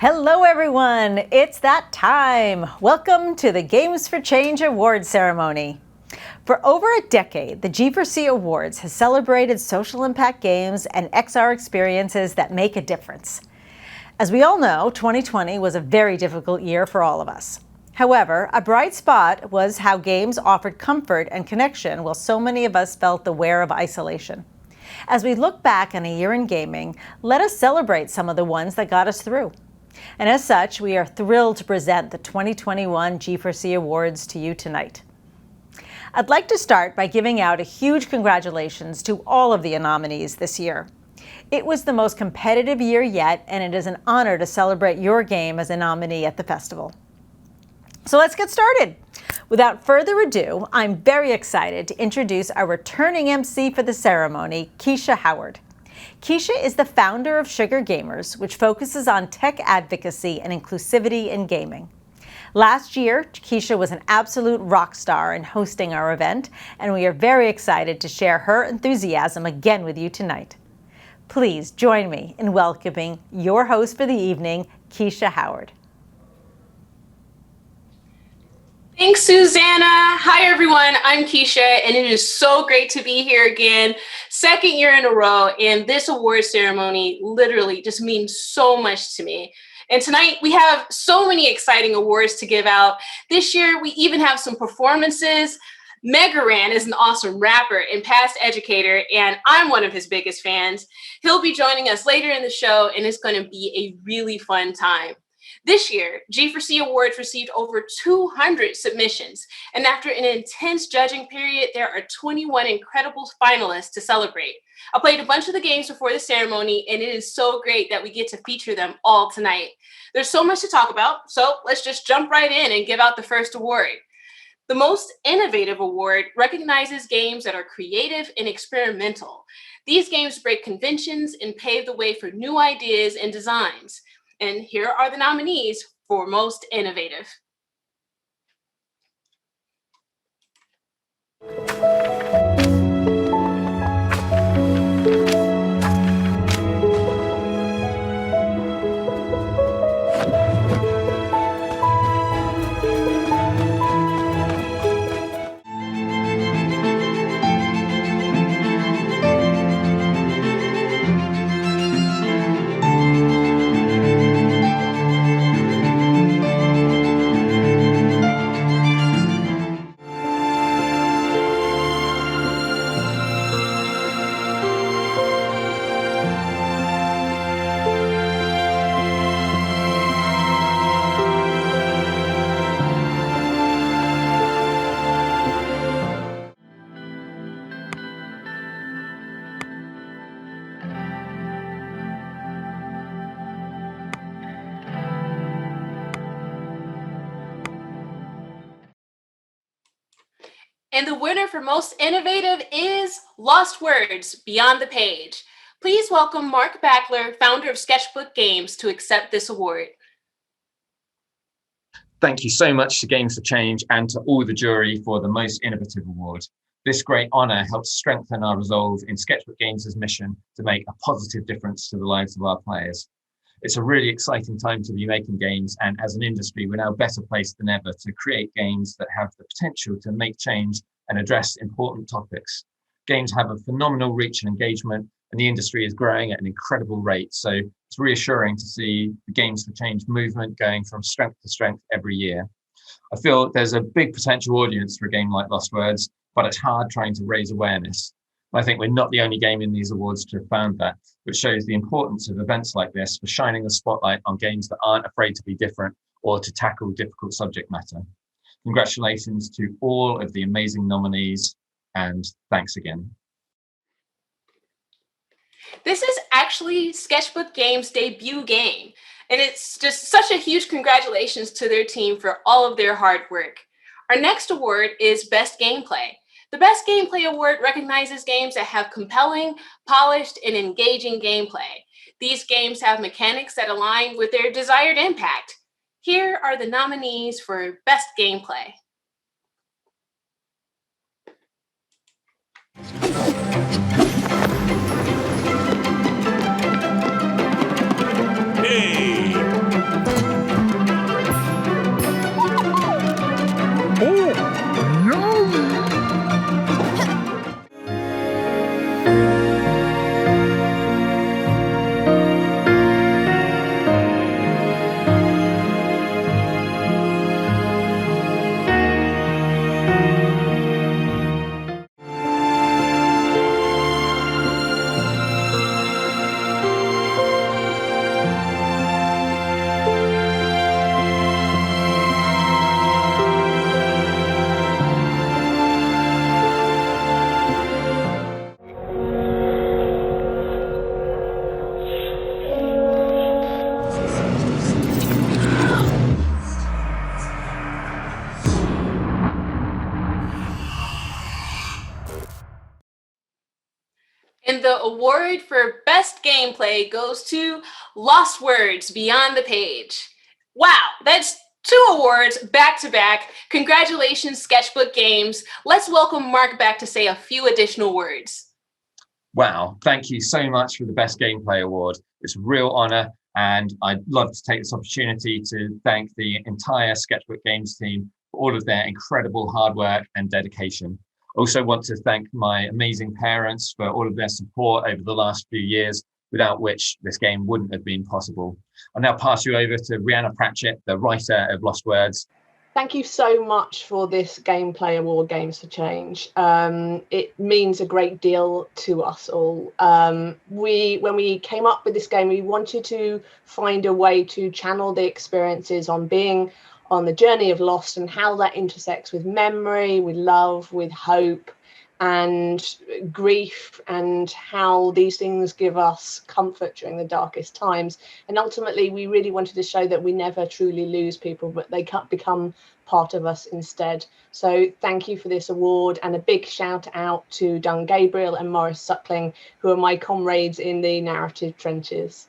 Hello everyone, it's that time. Welcome to the Games for Change Awards Ceremony. For over a decade, the G4C Awards has celebrated social impact games and XR experiences that make a difference. As we all know, 2020 was a very difficult year for all of us. However, a bright spot was how games offered comfort and connection while so many of us felt the wear of isolation. As we look back on a year in gaming, let us celebrate some of the ones that got us through. And as such, we are thrilled to present the 2021 G4C Awards to you tonight. I'd like to start by giving out a huge congratulations to all of the nominees this year. It was the most competitive year yet, and it is an honor to celebrate your game as a nominee at the festival. So let's get started. Without further ado, I'm very excited to introduce our returning MC for the ceremony, Keisha Howard. Keisha is the founder of Sugar Gamers, which focuses on tech advocacy and inclusivity in gaming. Last year, Keisha was an absolute rock star in hosting our event, and we are very excited to share her enthusiasm again with you tonight. Please join me in welcoming your host for the evening, Keisha Howard. Thanks, Susanna. Hi, everyone. I'm Keisha, and it is so great to be here again. Second year in a row, and this award ceremony literally just means so much to me. And tonight, we have so many exciting awards to give out. This year, we even have some performances. Megaran is an awesome rapper and past educator, and I'm one of his biggest fans. He'll be joining us later in the show, and it's going to be a really fun time. This year, G4C Awards received over 200 submissions, and after an intense judging period, there are 21 incredible finalists to celebrate. I played a bunch of the games before the ceremony, and it is so great that we get to feature them all tonight. There's so much to talk about, so let's just jump right in and give out the first award. The Most Innovative Award recognizes games that are creative and experimental. These games break conventions and pave the way for new ideas and designs. And here are the nominees for Most Innovative. And the winner for Most Innovative is Lost Words, Beyond the Page. Please welcome Mark Backler, founder of Sketchbook Games, to accept this award. Thank you so much to Games for Change and to all the jury for the Most Innovative Award. This great honour helps strengthen our resolve in Sketchbook Games' mission to make a positive difference to the lives of our players. It's a really exciting time to be making games, and as an industry, we're now better placed than ever to create games that have the potential to make change and address important topics. Games have a phenomenal reach and engagement, and the industry is growing at an incredible rate. So it's reassuring to see the Games for Change movement going from strength to strength every year. I feel there's a big potential audience for a game like Lost Words, but it's hard trying to raise awareness. I think we're not the only game in these awards to have found that, which shows the importance of events like this for shining the spotlight on games that aren't afraid to be different or to tackle difficult subject matter. Congratulations to all of the amazing nominees, and thanks again. This is actually Sketchbook Games' debut game, and it's just such a huge congratulations to their team for all of their hard work. Our next award is Best Gameplay. The Best Gameplay Award recognizes games that have compelling, polished, and engaging gameplay. These games have mechanics that align with their desired impact. Here are the nominees for Best Gameplay. Hey! award for best gameplay goes to Lost Words Beyond the Page. Wow, that's 2 awards back to back. Congratulations, Sketchbook Games. Let's welcome Mark back to say a few additional words. Wow, thank you so much for the Best Gameplay Award. It's a real honor, and I'd love to take this opportunity to thank the entire Sketchbook Games team for all of their incredible hard work and dedication. Also want to thank my amazing parents for all of their support over the last few years, without which this game wouldn't have been possible. I'll now pass you over to Rhianna Pratchett, the writer of Lost Words. Thank you so much for this Gameplay Award, Games for Change. It means a great deal to us all. When we came up with this game, we wanted to find a way to channel the experiences on being on the journey of Lost and how that intersects with memory, with love, with hope, and grief, and how these things give us comfort during the darkest times. And ultimately, we really wanted to show that we never truly lose people, but they can't become part of us instead. So thank you for this award, and a big shout out to Dun Gabriel and Morris Suckling, who are my comrades in the narrative trenches.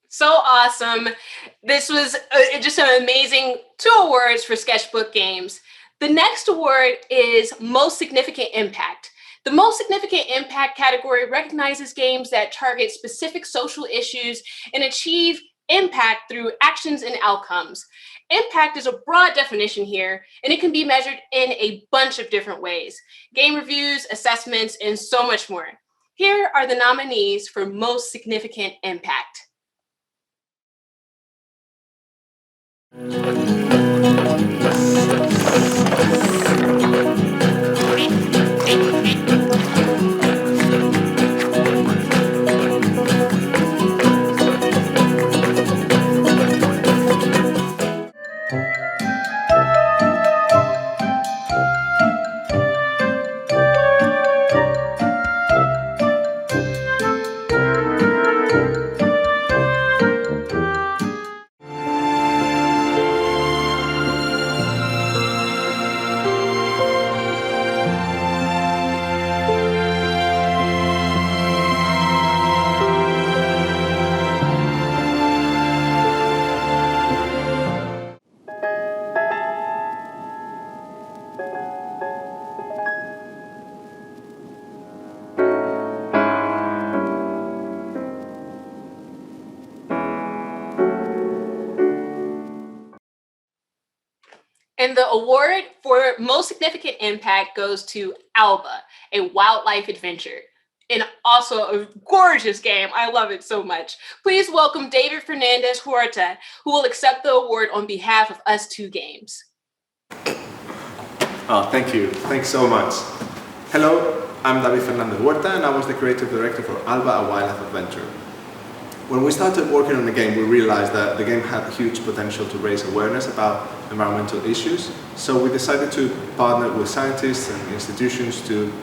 So awesome. This was just an amazing 2 awards for Sketchbook Games. The next award is Most Significant Impact. The Most Significant Impact category recognizes games that target specific social issues and achieve impact through actions and outcomes. Impact is a broad definition here, and it can be measured in a bunch of different ways: game reviews, assessments, and so much more. Here are the nominees for Most Significant Impact. And the award for Most Significant Impact goes to Alba, a wildlife adventure. And also a gorgeous game. I love it so much. Please welcome David Fernandez Huerta, who will accept the award on behalf of Us Two Games. Oh, thank you. Thanks so much. Hello, I'm David Fernandez Huerta, and I was the creative director for Alba, a wildlife adventure. When we started working on the game, we realized that the game had huge potential to raise awareness about environmental issues. So we decided to partner with scientists and institutions to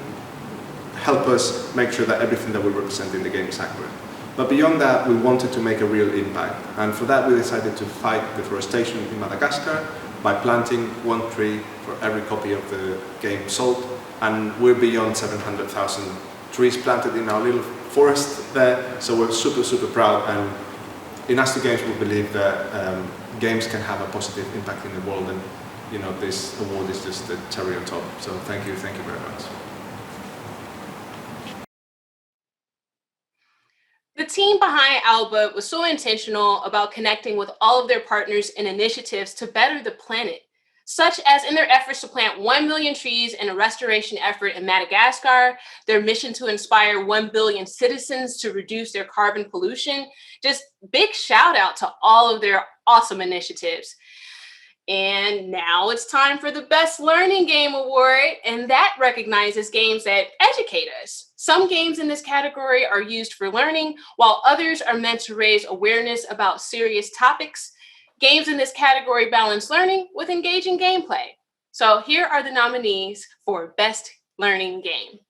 help us make sure that everything that we represent in the game is accurate. But beyond that, we wanted to make a real impact. And for that, we decided to fight deforestation in Madagascar by planting 1 tree for every copy of the game sold. And we're beyond 700,000 trees planted in our little forest there. So we're super, super proud. And in Us Two Games, we believe that games can have a positive impact in the world. And you know, this award is just the cherry on top. So thank you very much. The team behind Alba was so intentional about connecting with all of their partners and initiatives to better the planet, such as in their efforts to plant 1 million trees in a restoration effort in Madagascar, their mission to inspire 1 billion citizens to reduce their carbon pollution. Just big shout out to all of their awesome initiatives. And now it's time for the Best Learning Game Award, and that recognizes games that educate us. Some games in this category are used for learning, while others are meant to raise awareness about serious topics. Games in this category balance learning with engaging gameplay. So here are the nominees for Best Learning Game.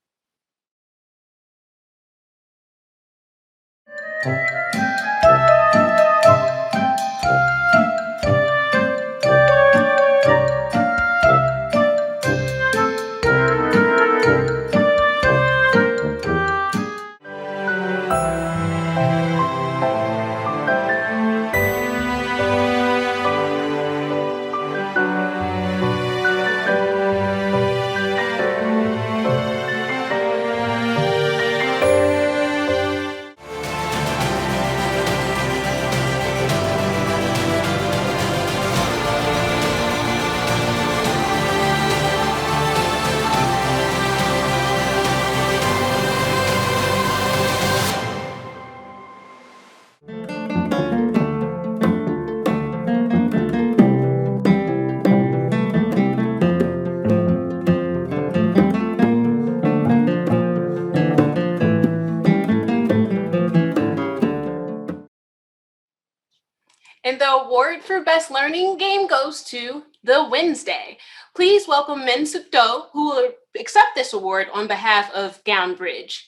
award for Best Learning Game goes to The Wednesday. Please welcome Min Suk Do, who will accept this award on behalf of Gownbridge.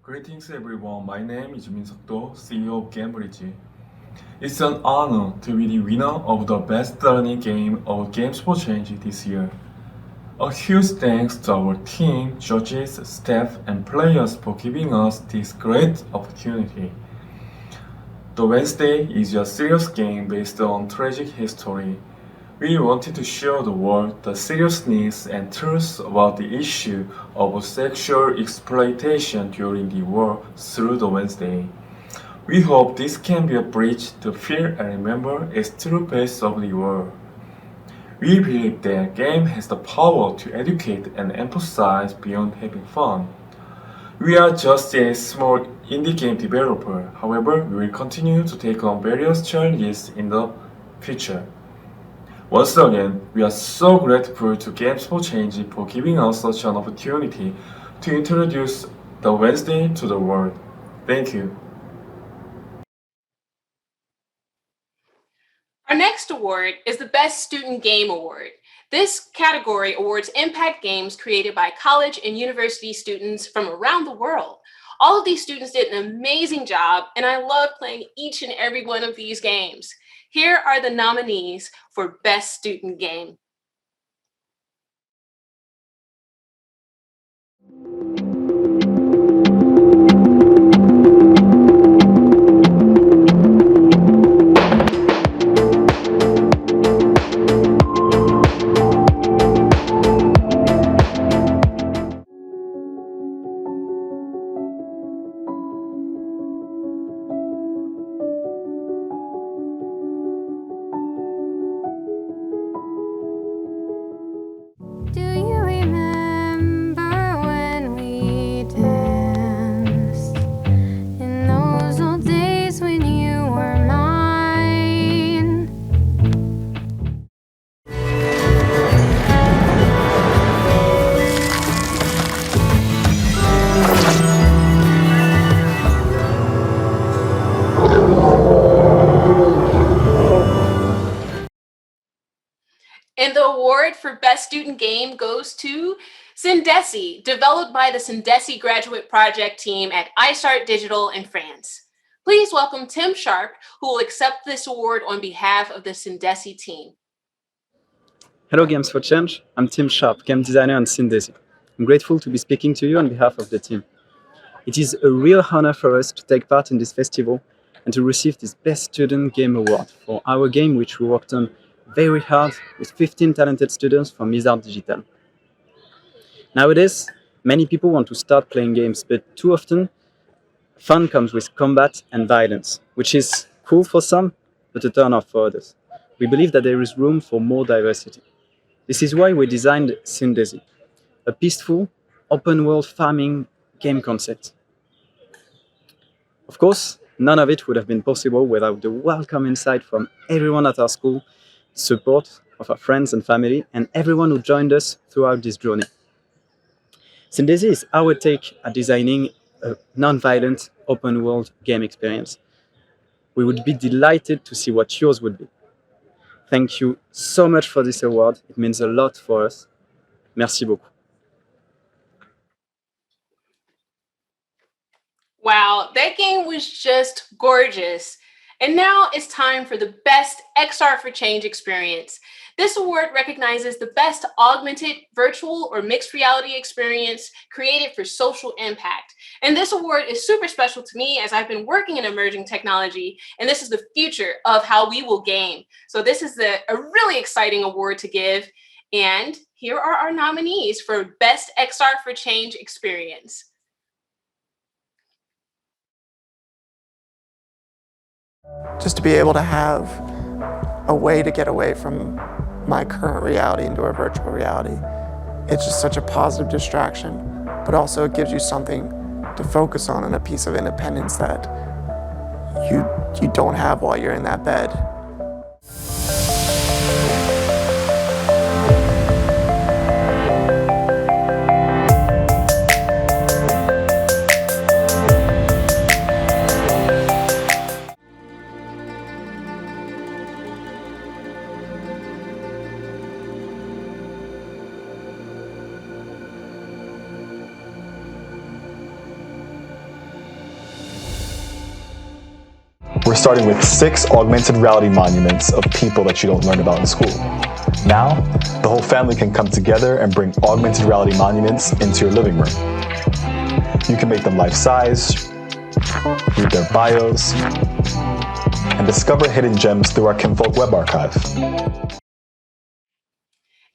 Greetings everyone, my name is Min Suk Do, CEO of Cambridge. It's an honor to be the winner of the Best Learning Game of Games for Change this year. A huge thanks to our team, judges, staff, and players for giving us this great opportunity. The Wednesday is a serious game based on tragic history. We wanted to show the world the seriousness and truth about the issue of sexual exploitation during the war through the Wednesday. We hope this can be a bridge to feel and remember its true face of the war. We believe that game has the power to educate and emphasize beyond having fun. We are just a small indie game developer, however, we will continue to take on various challenges in the future. Once again, we are so grateful to Games for Change for giving us such an opportunity to introduce the Wednesday to the world. Thank you. Our next award is the Best Student Game Award. This category awards impact games created by college and university students from around the world. All of these students did an amazing job, and I love playing each and every one of these games. Here are the nominees for Best Student Game. Do you remember when we danced in those old days when you were mine? And the award for Best Student Game goes to Syndesi, developed by the Syndesi Graduate Project team at iSart Digital in France. Please welcome Tim Sharp, who will accept this award on behalf of the Syndesi team. Hello Games for Change, I'm Tim Sharp, game designer and Syndesi. I'm grateful to be speaking to you on behalf of the team. It is a real honor for us to take part in this festival and to receive this Best Student Game Award for our game, which we worked on very hard with 15 talented students from Mizard Digital. Nowadays, many people want to start playing games, but too often, fun comes with combat and violence, which is cool for some, but a turn off for others. We believe that there is room for more diversity. This is why we designed Syndesi, a peaceful, open-world farming game concept. Of course, none of it would have been possible without the welcome insight from everyone at our school, support of our friends and family, and everyone who joined us throughout this journey. Syndesi is our take at designing a non-violent, open-world game experience. We would be delighted to see what yours would be. Thank you so much for this award. It means a lot for us. Merci beaucoup. Wow, that game was just gorgeous. And now it's time for the Best XR for Change experience. This award recognizes the best augmented, virtual, or mixed reality experience created for social impact. And this award is super special to me as I've been working in emerging technology, and this is the future of how we will game. So this is a really exciting award to give. And here are our nominees for Best XR for Change experience. Just to be able to have a way to get away from my current reality into a virtual reality. It's just such a positive distraction, but also it gives you something to focus on and a piece of independence that you don't have while you're in that bed. starting with 6 augmented reality monuments of people that you don't learn about in school. Now, the whole family can come together and bring augmented reality monuments into your living room. You can make them life-size, read their bios, and discover hidden gems through our Kinfolk web archive.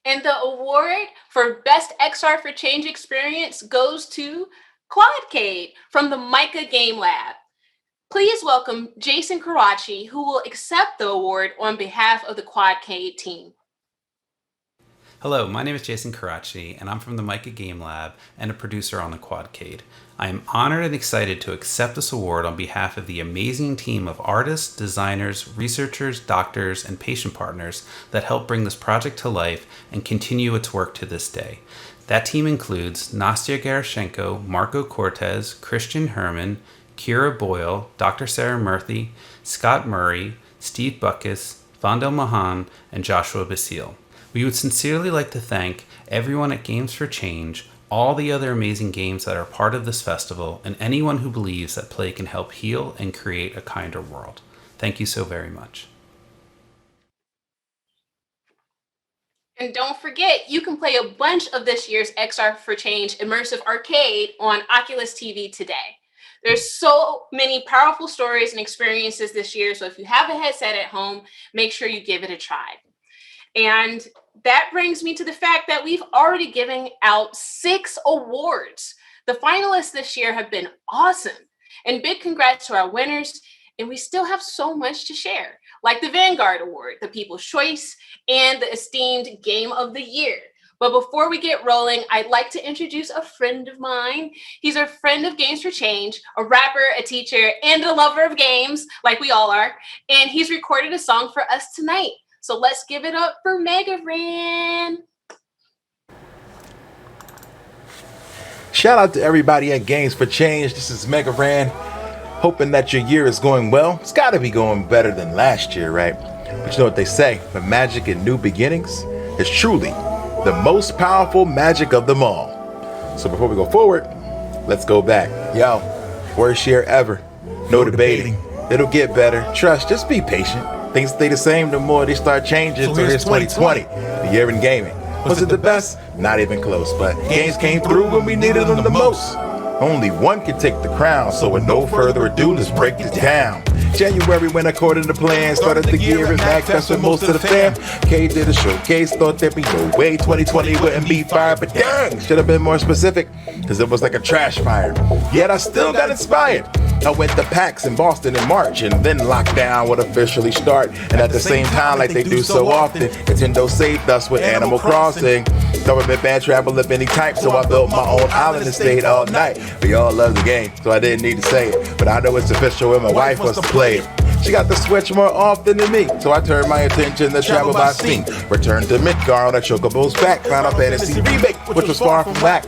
And the award for Best XR for Change experience goes to Quadcade from the Mica Game Lab. Please welcome Jason Karachi, who will accept the award on behalf of the Quadcade team. Hello, my name is Jason Karachi, and I'm from the Mica Game Lab and a producer on the Quadcade. I am honored and excited to accept this award on behalf of the amazing team of artists, designers, researchers, doctors, and patient partners that helped bring this project to life and continue its work to this day. That team includes Nastya Garashenko, Marco Cortez, Christian Herman, Kira Boyle, Dr. Sarah Murthy, Scott Murray, Steve Buckus, Vandel Mahan, and Joshua Basile. We would sincerely like to thank everyone at Games for Change, all the other amazing games that are part of this festival, and anyone who believes that play can help heal and create a kinder world. Thank you so very much. And don't forget, you can play a bunch of this year's XR for Change Immersive Arcade on Oculus TV today. There's so many powerful stories and experiences this year, so if you have a headset at home, make sure you give it a try. And that brings me to the fact that we've already given out 6 awards. The finalists this year have been awesome. And big congrats to our winners. And we still have so much to share, like the Vanguard Award, the People's Choice, and the esteemed Game of the Year. But before we get rolling, I'd like to introduce a friend of mine. He's a friend of Games for Change, a rapper, a teacher, and a lover of games, like we all are. And he's recorded a song for us tonight. So let's give it up for Megaran. Shout out to everybody at Games for Change. This is Megaran. Hoping that your year is going well. It's got to be going better than last year, right? But you know what they say, the magic in new beginnings is truly the most powerful magic of them all. So before we go forward, let's go back. Yo, worst year ever. No debating. It'll get better. Trust, just be patient. Things stay the same the more they start changing. So here's 2020, the year in gaming. Was it the best? Not even close, but games came through when we needed them the most. Only one can take the crown, so with no further ado, let's break it down. January went according to plan, started the year at MagFest with most of the fam. K did a showcase, thought there'd be no way 2020 wouldn't be fire, but dang, should have been more specific, cause it was like a trash fire. Yet I still got inspired. I went to PAX in Boston in March, and then lockdown would officially start. And at the same time, like they do so often, Nintendo saved us with Animal Crossing. Government banned travel of any type, so I built my own island and stayed all night. We all love the game, so I didn't need to say it, but I know it's official and my wife wants to play it. She got the Switch more often than me, so I turned my attention to travel by Steam. Returned to Midgar on a Chocobo's back, Final Fantasy remake, which was far from whack.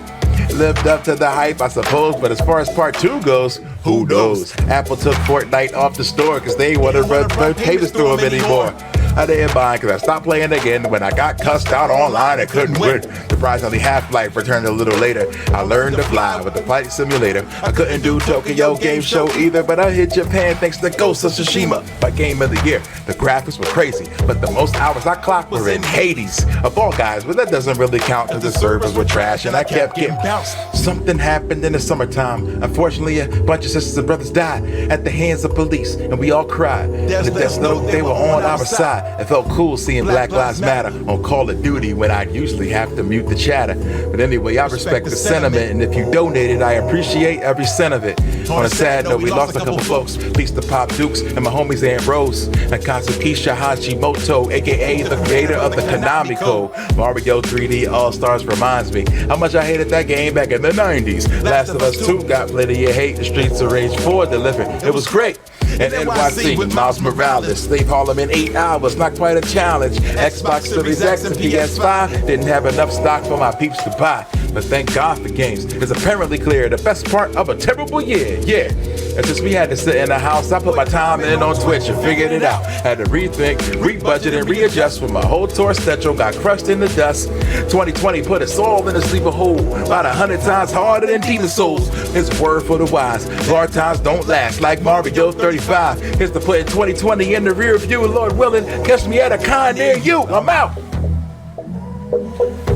Lived up to the hype, I suppose, but as far as part 2 goes, who knows? Apple took Fortnite off the store because they wouldn't run pages through them anymore. I didn't buy because I stopped playing again when I got cussed out online and couldn't win. Surprisingly, Half-Life returned a little later. I learned to fly with the flight simulator. I couldn't do Tokyo Game Show either, but I hit Japan thanks to Ghost of Tsushima. My game of the year, the graphics were crazy, but the most hours I clocked were in Hades. Of all guys, but that doesn't really count because the servers were trash and I kept getting bounced. Something happened in the summertime. Unfortunately, a bunch of sisters and brothers died at the hands of police, and we all cried. And the Death Note, they were on our side. It felt cool seeing Black Lives Matter on Call of Duty when I'd usually have to mute the chatter. But anyway, I respect the sentiment, and if you donated, I appreciate every cent of it. On a sad note, we lost a couple folks. Peace to Pop Dukes and my homies Ambrose and Katsukisha Hashimoto, aka the creator of the Konami Code. Mario 3D All-Stars reminds me how much I hated that game back in the 90s. Last of Us 2 got plenty of hate. The Streets of Rage 4 delivered. It was great. And NYC with Miles Morales, they haul him in 8 hours, not quite a challenge. Xbox Series X and PS5 didn't have enough stock for my peeps to buy. But thank God for games. It's apparently clear the best part of a terrible year. Yeah. And since we had to sit in the house, I put my time in on Twitch and figured it out. Had to rethink, rebudget, and readjust when my whole tour schedule got crushed in the dust. 2020 put us all in a sleeper hole, about 100 times harder than Demon Souls. His word for the wise. Hard times don't last, like Mario 35. Here's to putting 2020 in the rear view. Lord willing, catch me at a con near you. I'm out.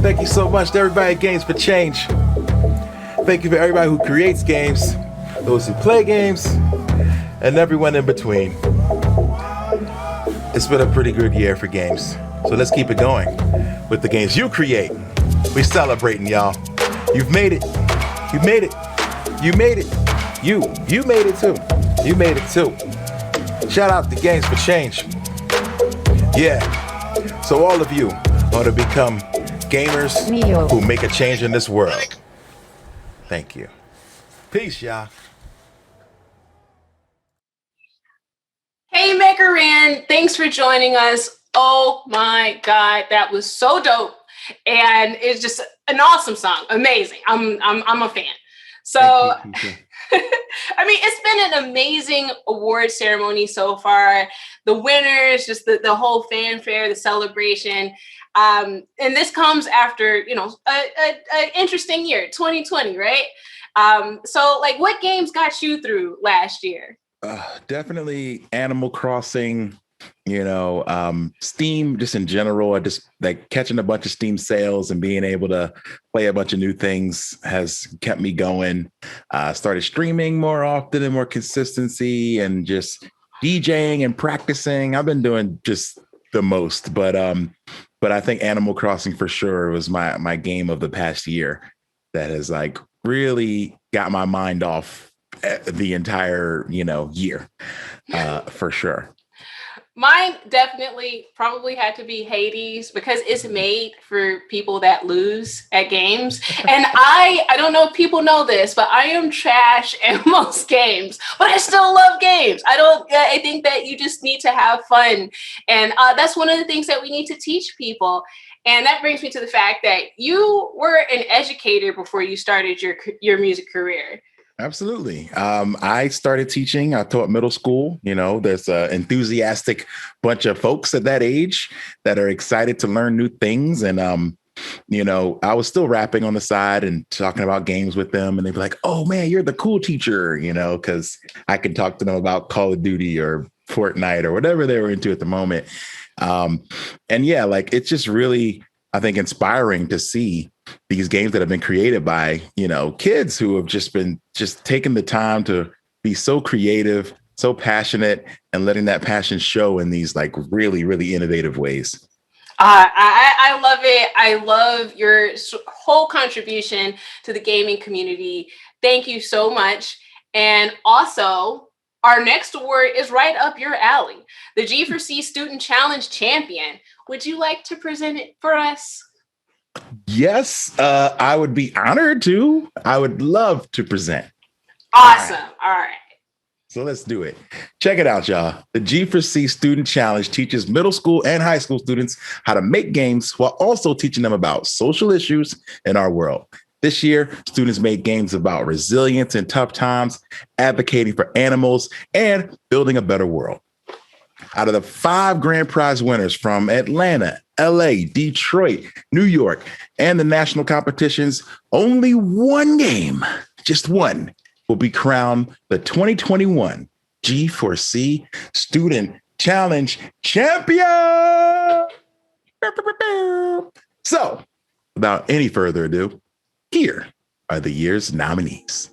Thank you so much to everybody at Games for Change. Thank you for everybody who creates games, those who play games, and everyone in between. It's been a pretty good year for games, so let's keep it going with the games you create. We're celebrating, y'all. You've made it. You made it. You made it. You made it too. You made it too. Shout out to Games for Change. Yeah. So all of you want to become gamers who make a change in this world. Thank you. Peace, y'all. Hey, Megaran, thanks for joining us. Oh my God, that was so dope. And it's just an awesome song. Amazing. I'm a fan. So, I mean, it's been an amazing award ceremony so far. The winners, just the whole fanfare, the celebration. And this comes after, an interesting year, 2020, right? So like what games got you through last year? Definitely Animal Crossing, Steam just in general. I just like catching a bunch of Steam sales and being able to play a bunch of new things has kept me going. Started streaming more often and more consistency and just DJing and practicing. I've been doing just the most, but I think Animal Crossing for sure was my game of the past year that has like really got my mind off the entire, year, for sure. Mine definitely probably had to be Hades because it's made for people that lose at games. And I don't know if people know this, but I am trash at most games, but I still love games. I think that you just need to have fun. And that's one of the things that we need to teach people. And that brings me to the fact that you were an educator before you started your music career. Absolutely. I started teaching. I taught middle school. There's an enthusiastic bunch of folks at that age that are excited to learn new things. And, I was still rapping on the side and talking about games with them. And they'd be like, oh, man, you're the cool teacher, because I could talk to them about Call of Duty or Fortnite or whatever they were into at the moment. And yeah, like it's just really, I think, inspiring to see these games that have been created by, kids who have just been taking the time to be so creative, so passionate, and letting that passion show in these like really, really innovative ways. I love it. I love your whole contribution to the gaming community. Thank you so much. And also, our next award is right up your alley, the G4C Student Challenge Champion. Would you like to present it for us? Yes, I would be honored to. I would love to present. Awesome. All right. So let's do it. Check it out, y'all. The G4C Student Challenge teaches middle school and high school students how to make games while also teaching them about social issues in our world. This year, students made games about resilience in tough times, advocating for animals, and building a better world. Out of the 5 grand prize winners from Atlanta, LA, Detroit, New York, and the national competitions, only one game, just one, will be crowned the 2021 G4C Student Challenge Champion. So, without any further ado, here are the year's nominees.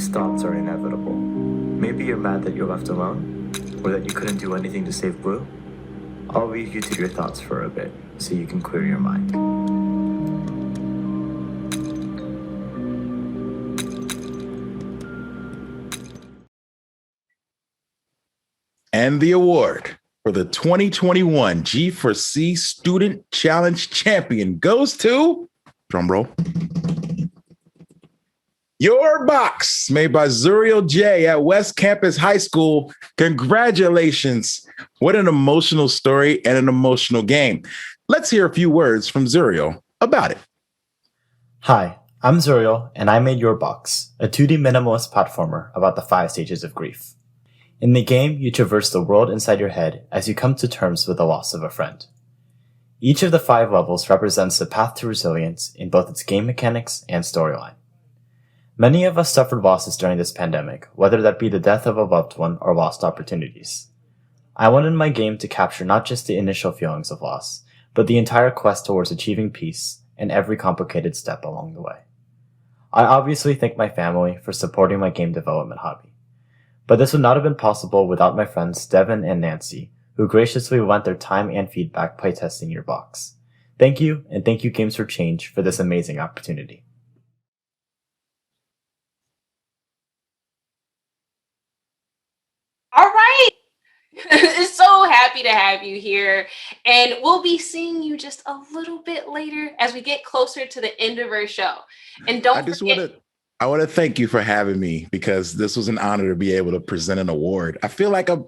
These thoughts are inevitable. Maybe you're mad that you're left alone, or that you couldn't do anything to save Blue. I'll leave you to your thoughts for a bit, so you can clear your mind. And the award for the 2021 G4C Student Challenge Champion goes to, drumroll, Your Box, made by Zuriel J at West Campus High School. Congratulations. What an emotional story and an emotional game. Let's hear a few words from Zuriel about it. Hi, I'm Zuriel, and I made Your Box, a 2D minimalist platformer about the 5 stages of grief. In the game, you traverse the world inside your head as you come to terms with the loss of a friend. Each of the 5 levels represents a path to resilience in both its game mechanics and storyline. Many of us suffered losses during this pandemic, whether that be the death of a loved one or lost opportunities. I wanted my game to capture not just the initial feelings of loss, but the entire quest towards achieving peace and every complicated step along the way. I obviously thank my family for supporting my game development hobby. But this would not have been possible without my friends Devin and Nancy, who graciously lent their time and feedback playtesting Your Box. Thank you, and thank you Games for Change for this amazing opportunity. All right. So happy to have you here. And we'll be seeing you just a little bit later as we get closer to the end of our show. And don't forget. I want to thank you for having me, because this was an honor to be able to present an award. I feel like a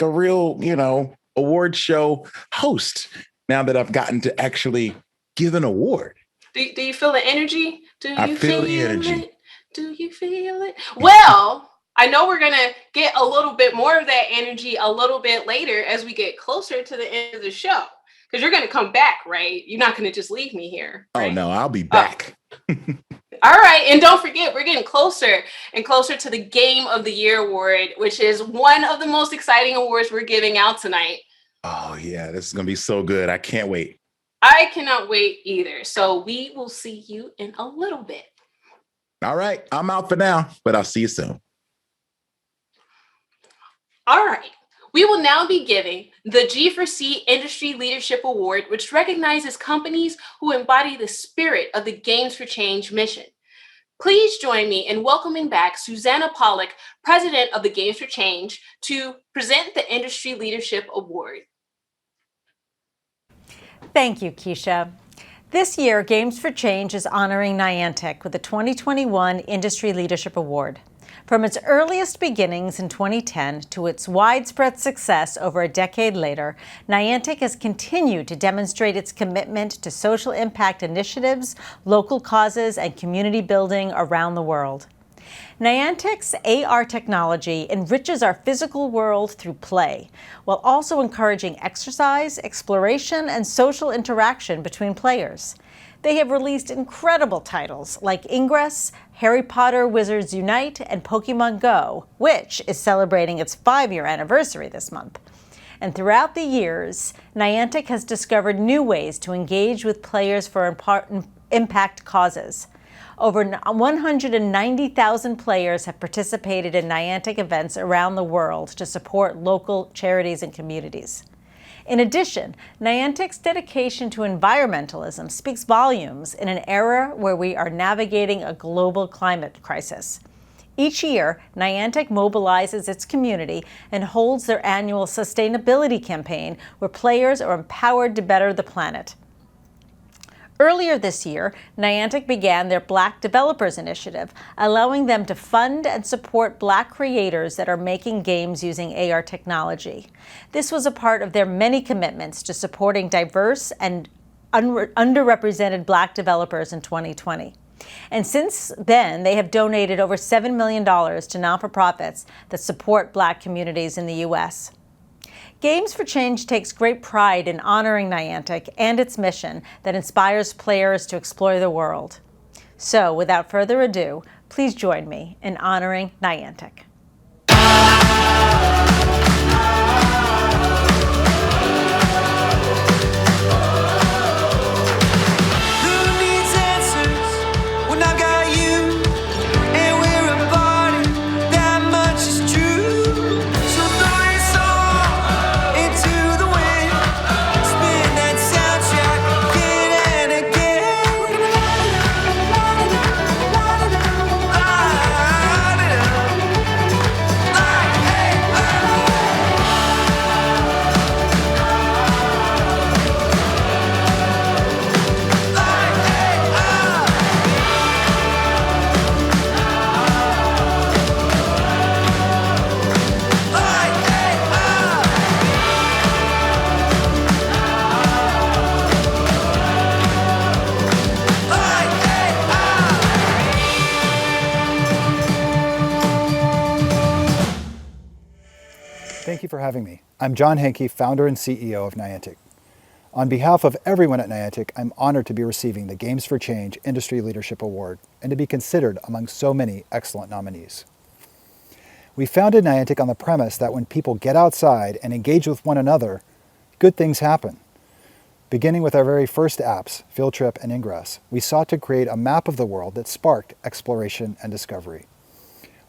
real, award show host now that I've gotten to actually give an award. Do you feel the energy? I feel the energy. It? Do you feel it? Well, I know we're going to get a little bit more of that energy a little bit later as we get closer to the end of the show. Because you're going to come back, right? You're not going to just leave me here. Right? Oh, no, I'll be back. All right. And don't forget, we're getting closer and closer to the Game of the Year award, which is one of the most exciting awards we're giving out tonight. Oh, yeah. This is going to be so good. I can't wait. I cannot wait either. So we will see you in a little bit. All right. I'm out for now, but I'll see you soon. All right. We will now be giving the G4C Industry Leadership Award, which recognizes companies who embody the spirit of the Games for Change mission. Please join me in welcoming back Susanna Pollock, president of the Games for Change, to present the Industry Leadership Award. Thank you, Keisha. This year, Games for Change is honoring Niantic with the 2021 Industry Leadership Award. From its earliest beginnings in 2010 to its widespread success over a decade later, Niantic has continued to demonstrate its commitment to social impact initiatives, local causes, and community building around the world. Niantic's AR technology enriches our physical world through play, while also encouraging exercise, exploration, and social interaction between players. They have released incredible titles like Ingress, Harry Potter Wizards Unite, and Pokemon Go, which is celebrating its 5-year anniversary this month. And throughout the years, Niantic has discovered new ways to engage with players for impact causes. Over 190,000 players have participated in Niantic events around the world to support local charities and communities. In addition, Niantic's dedication to environmentalism speaks volumes in an era where we are navigating a global climate crisis. Each year, Niantic mobilizes its community and holds their annual sustainability campaign where players are empowered to better the planet. Earlier this year, Niantic began their Black Developers Initiative, allowing them to fund and support Black creators that are making games using AR technology. This was a part of their many commitments to supporting diverse and underrepresented Black developers in 2020. And since then, they have donated over $7 million to not-for-profits that support Black communities in the U.S. Games for Change takes great pride in honoring Niantic and its mission that inspires players to explore the world. So, without further ado, please join me in honoring Niantic. Who needs answers when I've got you and we're a party? you for having me. I'm John Henke, founder and CEO of Niantic. On behalf of everyone at Niantic, I'm honored to be receiving the Games for Change Industry Leadership Award and to be considered among so many excellent nominees. We founded Niantic on the premise that when people get outside and engage with one another, good things happen. Beginning with our very first apps, Field Trip and Ingress, we sought to create a map of the world that sparked exploration and discovery.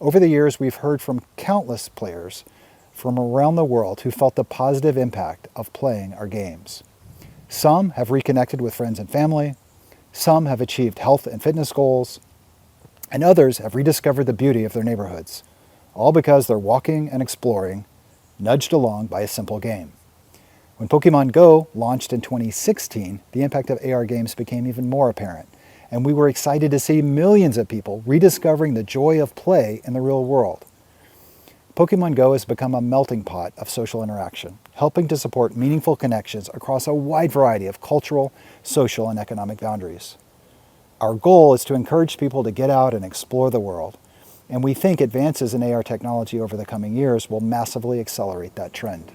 Over the years, we've heard from countless players from around the world who felt the positive impact of playing our games. Some have reconnected with friends and family, some have achieved health and fitness goals, and others have rediscovered the beauty of their neighborhoods, all because they're walking and exploring, nudged along by a simple game. When Pokemon Go launched in 2016, the impact of AR games became even more apparent, and we were excited to see millions of people rediscovering the joy of play in the real world. Pokemon Go has become a melting pot of social interaction, helping to support meaningful connections across a wide variety of cultural, social, and economic boundaries. Our goal is to encourage people to get out and explore the world, and we think advances in AR technology over the coming years will massively accelerate that trend.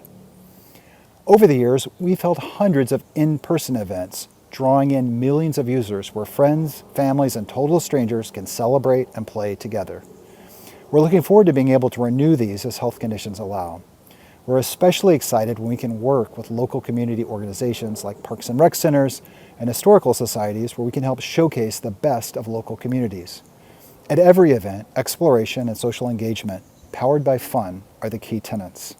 Over the years, we've held hundreds of in-person events, drawing in millions of users where friends, families, and total strangers can celebrate and play together. We're looking forward to being able to renew these as health conditions allow. We're especially excited when we can work with local community organizations like parks and rec centers and historical societies where we can help showcase the best of local communities. At every event, exploration and social engagement, powered by fun, are the key tenets.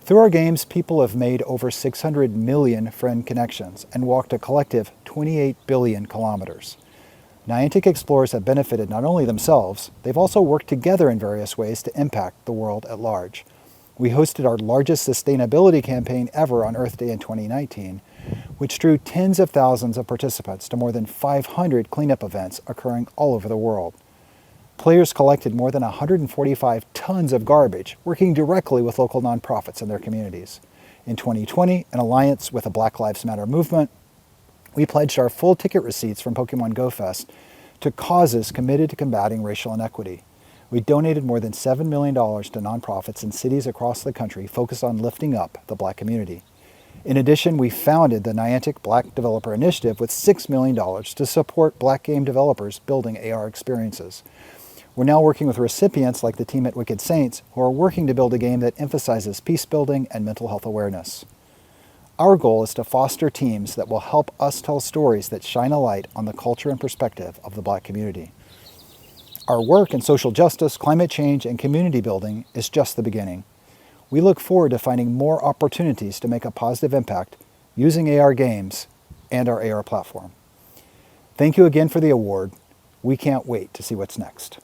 Through our games, people have made over 600 million friend connections and walked a collective 28 billion kilometers. Niantic explorers have benefited not only themselves, they've also worked together in various ways to impact the world at large. We hosted our largest sustainability campaign ever on Earth Day in 2019, which drew tens of thousands of participants to more than 500 cleanup events occurring all over the world. Players collected more than 145 tons of garbage, working directly with local nonprofits in their communities. In 2020, in alliance with the Black Lives Matter movement, we pledged our full ticket receipts from Pokemon Go Fest to causes committed to combating racial inequity. We donated more than $7 million to nonprofits in cities across the country focused on lifting up the Black community. In addition, we founded the Niantic Black Developer Initiative with $6 million to support Black game developers building AR experiences. We're now working with recipients like the team at Wicked Saints who are working to build a game that emphasizes peace building and mental health awareness. Our goal is to foster teams that will help us tell stories that shine a light on the culture and perspective of the Black community. Our work in social justice, climate change, and community building is just the beginning. We look forward to finding more opportunities to make a positive impact using AR games and our AR platform. Thank you again for the award. We can't wait to see what's next.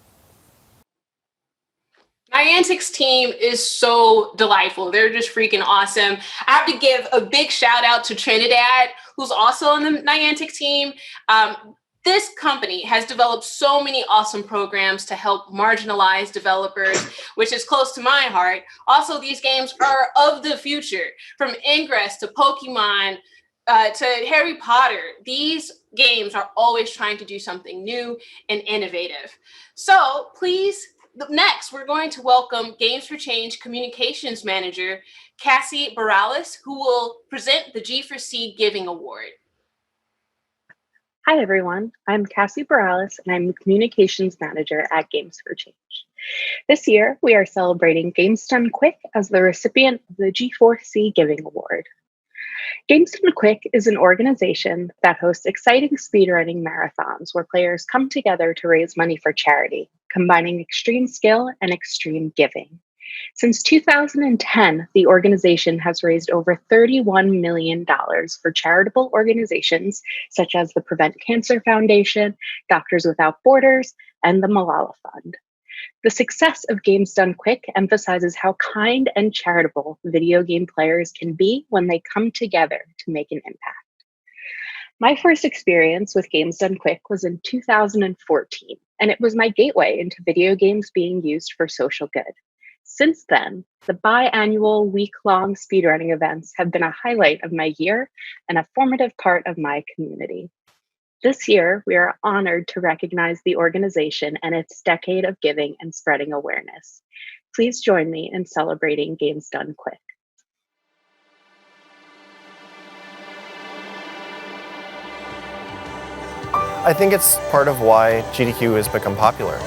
Niantic's team is so delightful. They're just freaking awesome. I have to give a big shout out to Trinidad, who's also on the Niantic team. This company has developed so many awesome programs to help marginalized developers, which is close to my heart. Also, these games are of the future, from Ingress to Pokemon to Harry Potter. These games are always trying to do something new and innovative. So please, next, we're going to welcome Games for Change Communications Manager, Cassie Barales, who will present the G4C Giving Award. Hi, everyone. I'm Cassie Barales, and I'm the Communications Manager at Games for Change. This year, we are celebrating Games Done Quick as the recipient of the G4C Giving Award. Games Done Quick is an organization that hosts exciting speedrunning marathons where players come together to raise money for charity, combining extreme skill and extreme giving. Since 2010, the organization has raised over $31 million for charitable organizations such as the Prevent Cancer Foundation, Doctors Without Borders, and the Malala Fund. The success of Games Done Quick emphasizes how kind and charitable video game players can be when they come together to make an impact. My first experience with Games Done Quick was in 2014, and it was my gateway into video games being used for social good. Since then, the biannual week-long speedrunning events have been a highlight of my year and a formative part of my community. This year, we are honored to recognize the organization and its decade of giving and spreading awareness. Please join me in celebrating games done quick. I think it's part of why GDQ has become popular,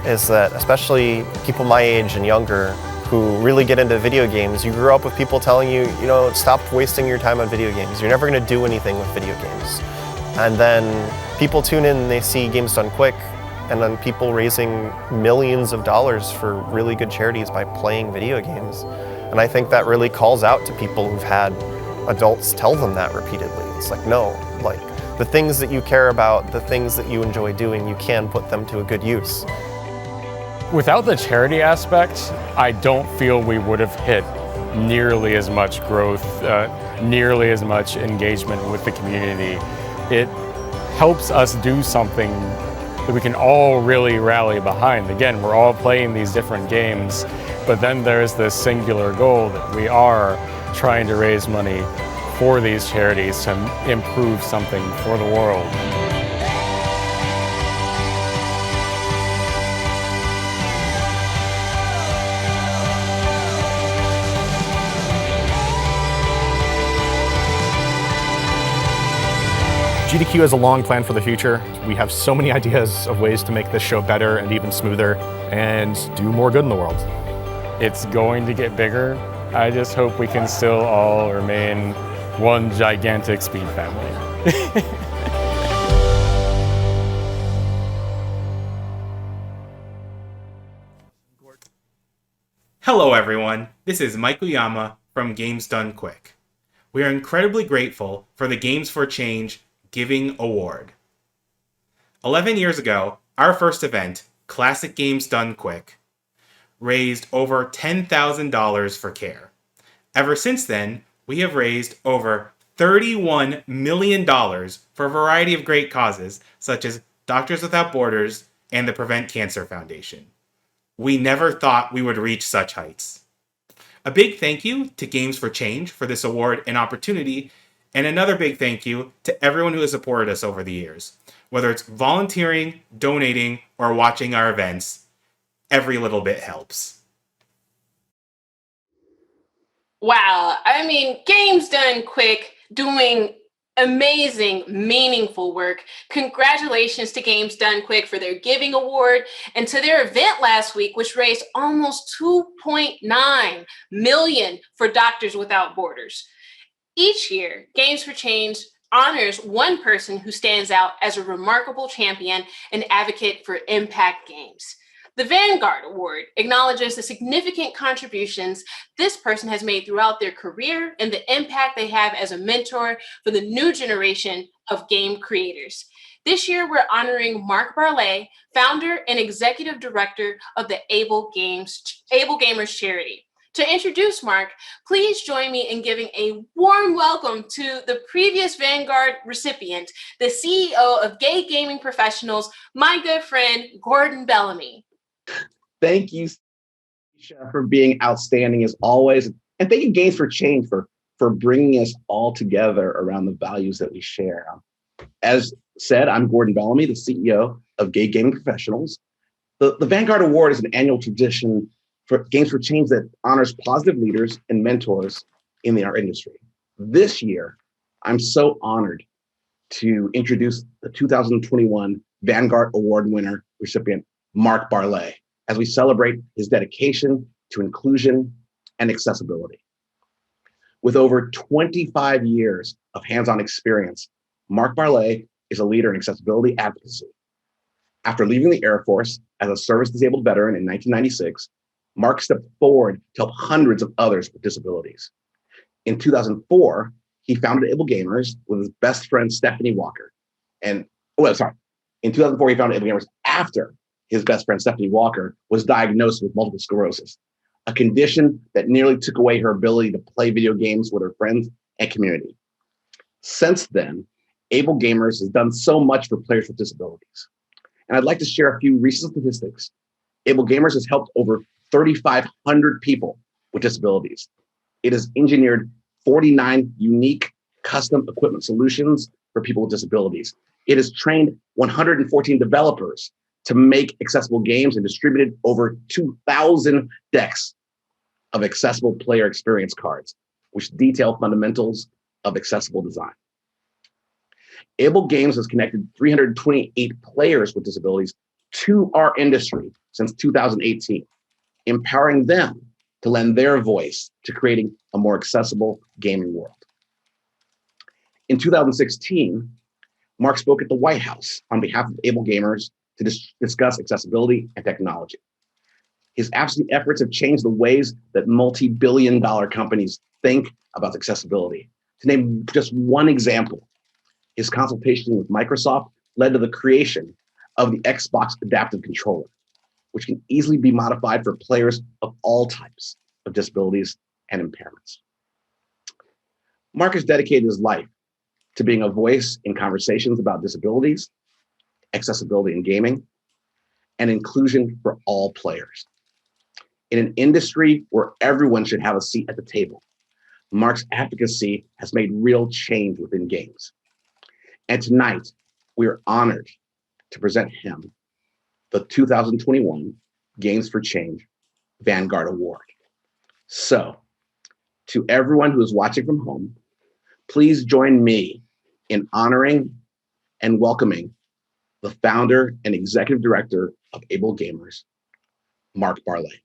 is that especially people my age and younger who really get into video games, you grew up with people telling you, stop wasting your time on video games. You're never going to do anything with video games. And then people tune in and they see games done quick, and then people raising millions of dollars for really good charities by playing video games. And I think that really calls out to people who've had adults tell them that repeatedly. It's like, no, the things that you care about, the things that you enjoy doing, you can put them to a good use. Without the charity aspect, I don't feel we would have hit nearly as much growth, nearly as much engagement with the community. It helps us do something that we can all really rally behind. Again, we're all playing these different games, but then there's this singular goal that we are trying to raise money for these charities to improve something for the world. GDQ has a long plan for the future. We have so many ideas of ways to make this show better and even smoother and do more good in the world. It's going to get bigger. I just hope we can still all remain one gigantic speed family. Hello everyone, this is Mike Uyama from Games Done Quick. We are incredibly grateful for the Games for Change Giving Award. 11 years ago, our first event, Classic Games Done Quick, raised over $10,000 for CARE. Ever since then, we have raised over $31 million for a variety of great causes, such as Doctors Without Borders and the Prevent Cancer Foundation. We never thought we would reach such heights. A big thank you to Games for Change for this award and opportunity, and another big thank you to everyone who has supported us over the years. Whether it's volunteering, donating, or watching our events, every little bit helps. Wow. Games Done Quick, doing amazing, meaningful work. Congratulations to Games Done Quick for their Giving Award and to their event last week, which raised almost $2.9 million for Doctors Without Borders. Each year, Games for Change honors one person who stands out as a remarkable champion and advocate for impact games. The Vanguard Award acknowledges the significant contributions this person has made throughout their career and the impact they have as a mentor for the new generation of game creators. This year, we're honoring Mark Barley, founder and executive director of the Able Gamers charity. To introduce Mark, please join me in giving a warm welcome to the previous Vanguard recipient, the CEO of Gay Gaming Professionals, my good friend, Gordon Bellamy. Thank you, Keisha, for being outstanding as always. And thank you, Games for Change, for bringing us all together around the values that we share. As said, I'm Gordon Bellamy, the CEO of Gay Gaming Professionals. The Vanguard Award is an annual tradition for Games for Change that honors positive leaders and mentors in our industry. This year, I'm so honored to introduce the 2021 Vanguard Award winner recipient, Mark Barley, as we celebrate his dedication to inclusion and accessibility. With over 25 years of hands-on experience, Mark Barley is a leader in accessibility advocacy. After leaving the Air Force as a service-disabled veteran in 1996, Mark stepped forward to help hundreds of others with disabilities. In 2004, he founded Able Gamers with his best friend, Stephanie Walker. In 2004, he founded Able Gamers after his best friend, Stephanie Walker, was diagnosed with multiple sclerosis, a condition that nearly took away her ability to play video games with her friends and community. Since then, Able Gamers has done so much for players with disabilities. And I'd like to share a few recent statistics. Able Gamers has helped over 3,500 people with disabilities. It has engineered 49 unique custom equipment solutions for people with disabilities. It has trained 114 developers to make accessible games and distributed over 2,000 decks of accessible player experience cards, which detail fundamentals of accessible design. Able Games has connected 328 players with disabilities to our industry since 2018, empowering them to lend their voice to creating a more accessible gaming world. In 2016, Mark spoke at the White House on behalf of Able Gamers to discuss accessibility and technology. His absolute efforts have changed the ways that multi-billion-dollar companies think about accessibility. To name just one example, his consultation with Microsoft led to the creation of the Xbox Adaptive Controller, which can easily be modified for players of all types of disabilities and impairments. Mark has dedicated his life to being a voice in conversations about disabilities, accessibility in gaming, and inclusion for all players. In an industry where everyone should have a seat at the table, Mark's advocacy has made real change within games. And tonight, we are honored to present him the 2021 Games for Change Vanguard Award. So, to everyone who is watching from home, please join me in honoring and welcoming the founder and executive director of Able Gamers, Mark Barley.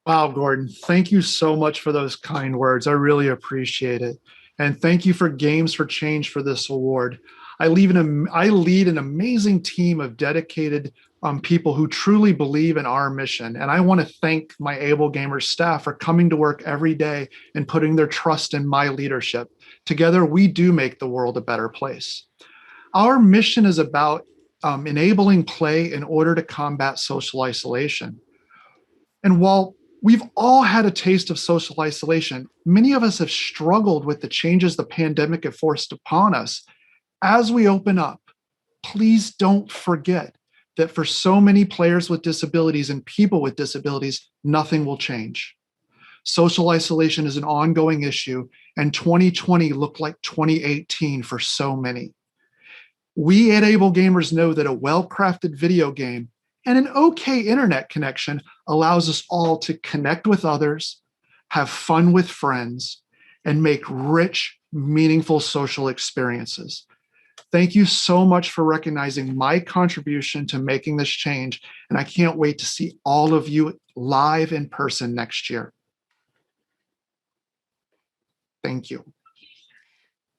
Wow, Gordon, thank you so much for those kind words. I really appreciate it. And thank you for Games for Change for this award. I lead an amazing team of dedicated people who truly believe in our mission. And I want to thank my Able Gamers staff for coming to work every day and putting their trust in my leadership. Together, we do make the world a better place. Our mission is about enabling play in order to combat social isolation. And while we've all had a taste of social isolation, many of us have struggled with the changes the pandemic have forced upon us. As we open up, please don't forget that for so many players with disabilities and people with disabilities, nothing will change. Social isolation is an ongoing issue, and 2020 looked like 2018 for so many. We at Able Gamers know that a well-crafted video game and an okay internet connection allows us all to connect with others, have fun with friends, and make rich, meaningful social experiences. Thank you so much for recognizing my contribution to making this change, and I can't wait to see all of you live in person next year. Thank you.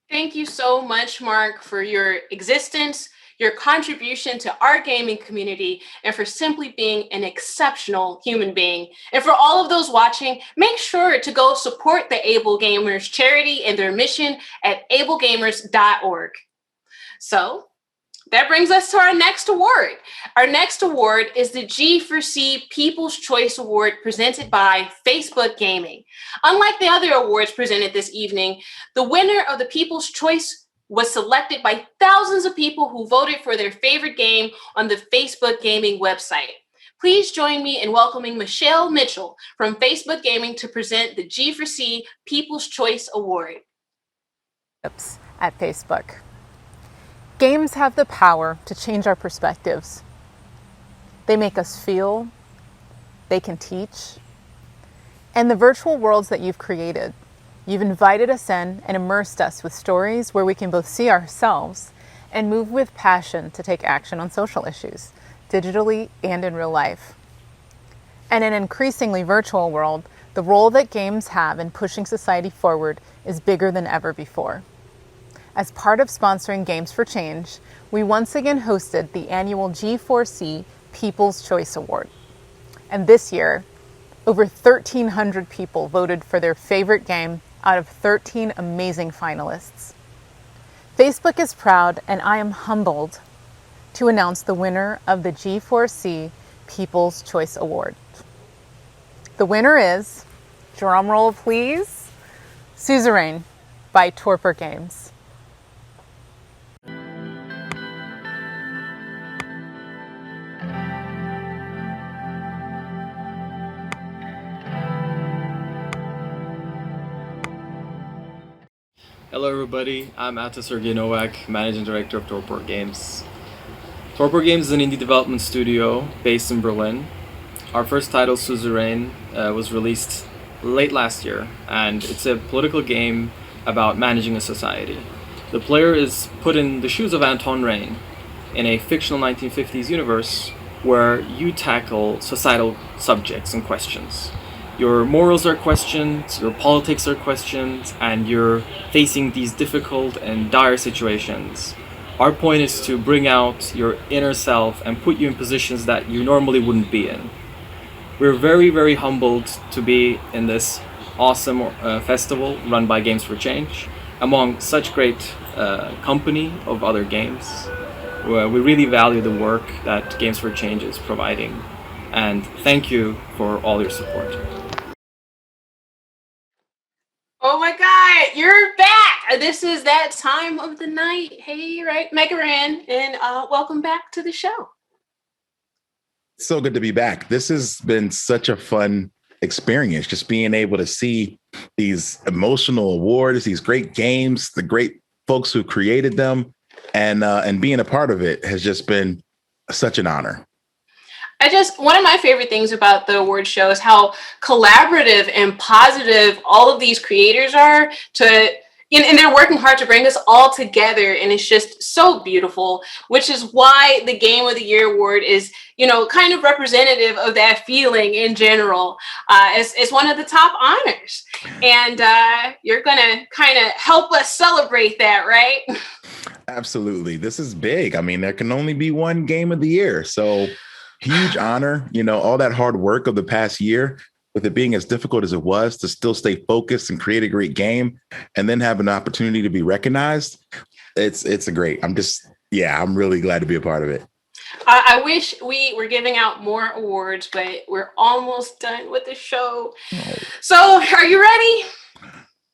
Thank you so much, Mark, for your existence, your contribution to our gaming community, and for simply being an exceptional human being. And for all of those watching, make sure to go support the Able Gamers charity and their mission at ablegamers.org. So that brings us to our next award. Our next award is the G4C People's Choice Award presented by Facebook Gaming. Unlike the other awards presented this evening, the winner of the People's Choice was selected by thousands of people who voted for their favorite game on the Facebook Gaming website. Please join me in welcoming Michelle Mitchell from Facebook Gaming to present the G4C People's Choice Award. At Facebook. Games have the power to change our perspectives. They make us feel, they can teach. And the virtual worlds that you've created, you've invited us in and immersed us with stories where we can both see ourselves and move with passion to take action on social issues, digitally and in real life. And in an increasingly virtual world, the role that games have in pushing society forward is bigger than ever before. As part of sponsoring Games for Change, we once again hosted the annual G4C People's Choice Award. And this year, over 1,300 people voted for their favorite game out of 13 amazing finalists. Facebook is proud, and I am humbled to announce the winner of the G4C People's Choice Award. The winner is, drum roll please, Suzerain by Torpor Games. Hello everybody, I'm Ata Sergey Nowak, Managing Director of Torpor Games. Torpor Games is an indie development studio based in Berlin. Our first title, Suzerain, was released late last year, and it's a political game about managing a society. The player is put in the shoes of Anton Rain in a fictional 1950s universe where you tackle societal subjects and questions. Your morals are questioned, your politics are questioned, and you're facing these difficult and dire situations. Our point is to bring out your inner self and put you in positions that you normally wouldn't be in. We're very, very humbled to be in this awesome festival run by Games for Change, among such great company of other games. We really value the work that Games for Change is providing, and thank you for all your support. Oh my God, you're back! This is that time of the night. Hey, right, Megaran, and welcome back to the show. So good to be back. This has been such a fun experience, just being able to see these emotional awards, these great games, the great folks who created them, and being a part of it has just been such an honor. One of my favorite things about the award show is how collaborative and positive all of these creators are and they're working hard to bring us all together, and it's just so beautiful, which is why the Game of the Year award is, kind of representative of that feeling in general. It's one of the top honors, and you're gonna kind of help us celebrate that, right? Absolutely. This is big. I mean, there can only be one Game of the Year. So huge honor, all that hard work of the past year, with it being as difficult as it was to still stay focused and create a great game and then have an opportunity to be recognized. It's a great, I'm really glad to be a part of it. I wish we were giving out more awards, but we're almost done with the show. Oh. So are you ready?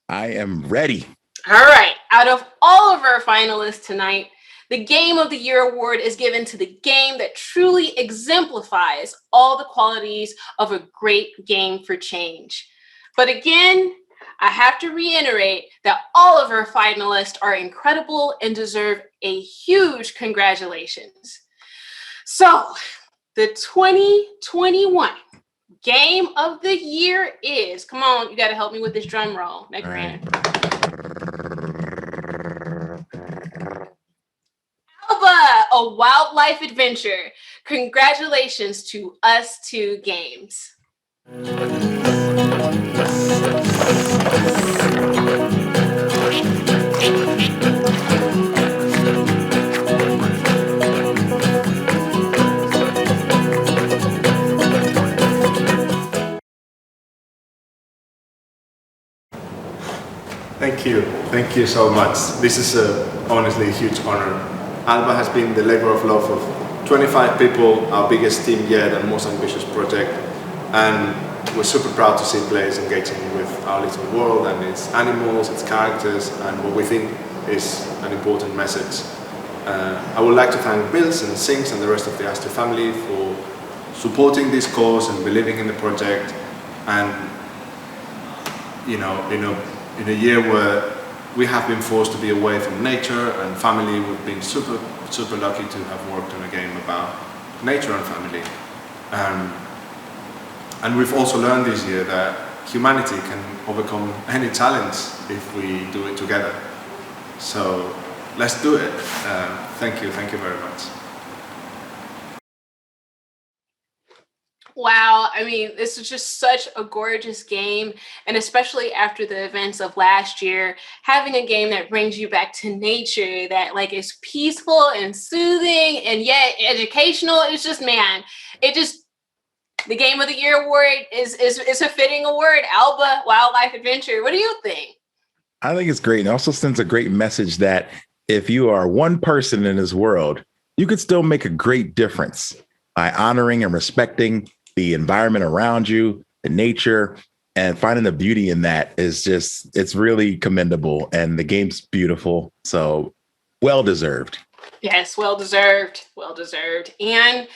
I am ready. All right. Out of all of our finalists tonight, the Game of the Year award is given to the game that truly exemplifies all the qualities of a great game for change. But again, I have to reiterate that all of our finalists are incredible and deserve a huge congratulations. So, the 2021 Game of the Year is, come on, you got to help me with this drum roll, Megaran. Alba, a wildlife adventure. Congratulations to Us Two Games. Thank you so much. This is honestly a huge honor. Alba has been the labor of love of 25 people, our biggest team yet and most ambitious project, and we're super proud to see players engaging with our little world and its animals, its characters, and what we think is an important message. I would like to thank Bills and Sings and the rest of the Astro family for supporting this cause and believing in the project, and in a year where we have been forced to be away from nature and family, we've been super lucky to have worked on a game about nature and family. And we've also learned this year that humanity can overcome any challenge if we do it together. So let's do it. Thank you very much. Wow, I mean, this is just such a gorgeous game, and especially after the events of last year, having a game that brings you back to nature, that is peaceful and soothing and yet educational. It's just, the Game of the Year award is a fitting award. Alba, Wildlife Adventure. What do you think? I think it's great. And also sends a great message that if you are one person in this world, you could still make a great difference by honoring and respecting the environment around you, the nature, and finding the beauty in that it's really commendable. And the game's beautiful. So well deserved. Yes, well deserved. And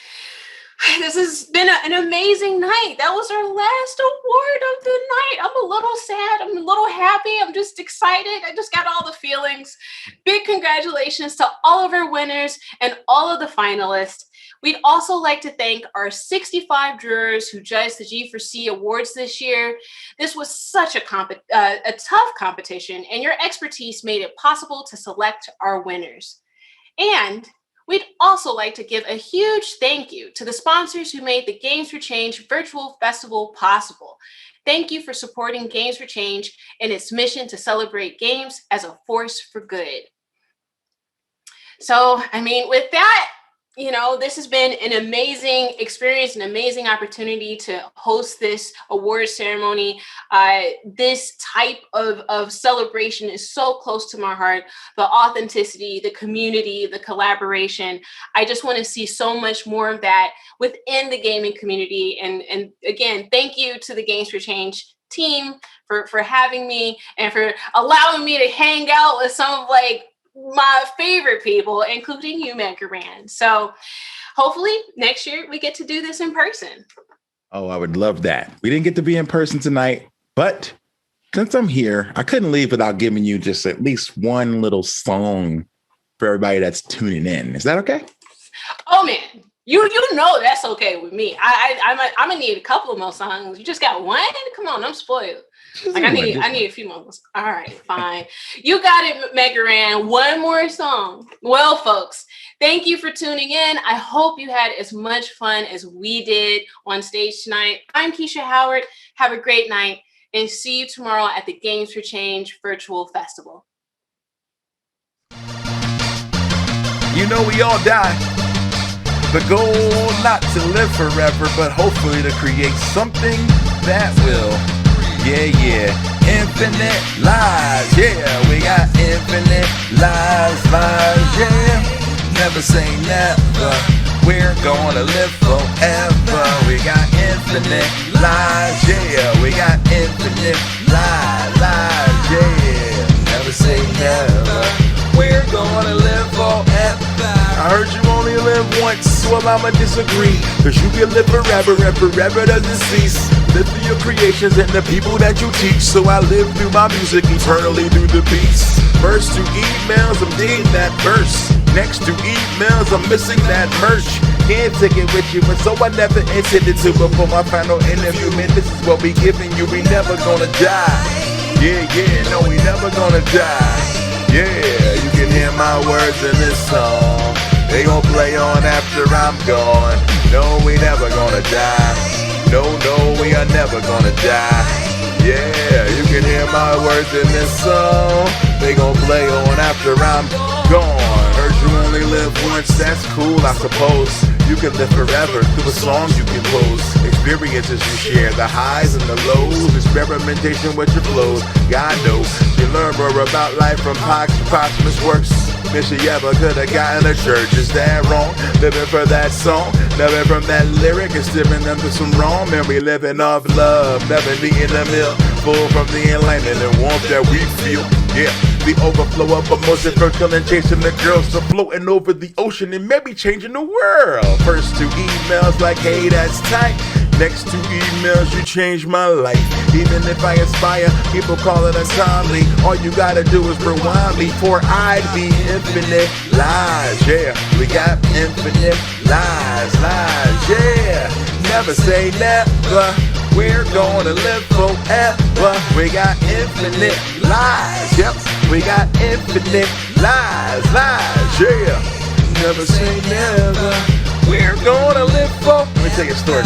This has been an amazing night. That was our last award of the night. I'm a little sad. I'm a little happy. I'm just excited. I just got all the feelings. Big congratulations to all of our winners and all of the finalists. We'd also like to thank our 65 jurors who judged the G4C Awards this year. This was such a tough competition, and your expertise made it possible to select our winners. And we'd also like to give a huge thank you to the sponsors who made the Games for Change virtual festival possible. Thank you for supporting Games for Change and its mission to celebrate games as a force for good. So, with that, this has been an amazing experience, an amazing opportunity to host this award ceremony. This type of celebration is so close to my heart. The authenticity, the community, the collaboration. I just want to see so much more of that within the gaming community. And again, thank you to the Games for Change team for having me and for allowing me to hang out with some of my favorite people, including you, Mega Ran. So hopefully next year we get to do this in person. Oh, I would love that. We didn't get to be in person tonight, but since I'm here, I couldn't leave without giving you just at least one little song for everybody that's tuning in. Is that okay? Oh man, you know that's okay with me. I'm gonna need a couple of more songs. You just got one? Come on, I'm spoiled. I need a few more. All right, fine. You got it, Mega Ran. One more song. Well, folks, thank you for tuning in. I hope you had as much fun as we did on stage tonight. I'm Keisha Howard. Have a great night and see you tomorrow at the Games for Change Virtual Festival. You know we all die. The goal not to live forever, but hopefully to create something that will. Yeah. Infinite lives. Yeah, we got infinite lives, yeah. Never say never. We're gonna live forever. We got infinite lives. Yeah, we got infinite lives, yeah. Never say never. We're gonna live forever. I heard you only live once, well I'ma disagree. Cause you can live forever and forever doesn't cease. Live through your creations and the people that you teach. So I live through my music eternally through the beats. First to emails, I'm digging that verse. Next to emails, I'm missing that merch. Can't take it with you, and so I never intended to. Before my final interview, man, this is what we giving you. We never gonna die. Yeah, no, we never gonna die. Yeah, you can hear my words in this song. They gon' play on after I'm gone. No, we never gonna die. No, we are never gonna die. Yeah, you can hear my words in this song. They gon' play on after I'm gone. Heard you only live once, that's cool, I suppose. You can live forever through the songs you compose. Experiences you share, the highs and the lows. Experimentation with your flows. God knows you learn more about life from posthumous works. Miss you ever could have gotten a church. Is that wrong? Living for that song, living from that lyric, and steering them to some wrong. Man, we living off love, never needing a meal. Full from the enlightenment and warmth that we feel. Yeah, the overflow of emotion, virtual and chasing the girls. So floating over the ocean and maybe changing the world. First two emails like, hey, that's tight. Next two emails, you changed my life. Even if I aspire, people call it untimely. All you gotta do is rewind me for I'd be infinite lives. Yeah, we got infinite lives, yeah. Never say never. We're gonna live forever. We got infinite lives. Yep, we got infinite lives, yeah. Never say never. We're gonna live forever. Let me tell you a story.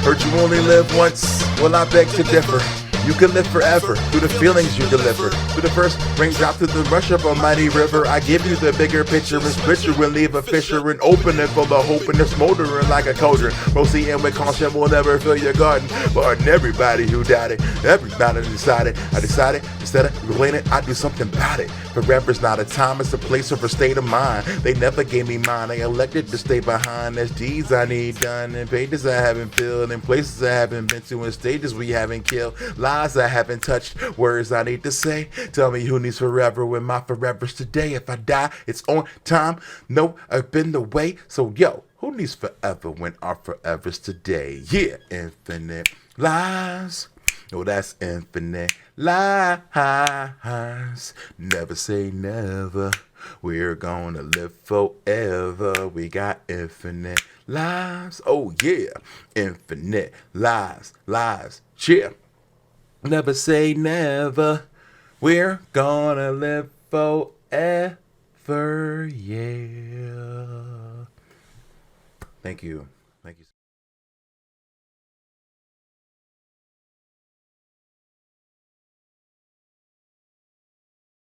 Heard you only live once, well I beg to differ. You can live forever through the feelings you deliver. Through the first raindrop to the rush of a mighty river. I give you the bigger picture and split you and leave a fissure and open it for the hope and the smoldering like a cauldron. Proceeding with caution will never fill your garden. But everybody who doubted, everybody decided. I decided instead of complaining, I'd do something about it. Forever's not a time, it's a place or a state of mind. They never gave me mine, I elected to stay behind. There's deeds I need done and pages I haven't filled and places I haven't been to and stages we haven't killed. lies I haven't touched, words I need to say. Tell me who needs forever when my forever's today. If I die, it's on time. No, I've been the way. So yo, who needs forever when our forever's today? Yeah, infinite lies. Oh, that's infinite lies. Never say never. We're gonna live forever. We got infinite lives. Oh yeah, infinite lives, lives. Yeah. Never say never. We're gonna live forever. Yeah. Thank you. Thank you.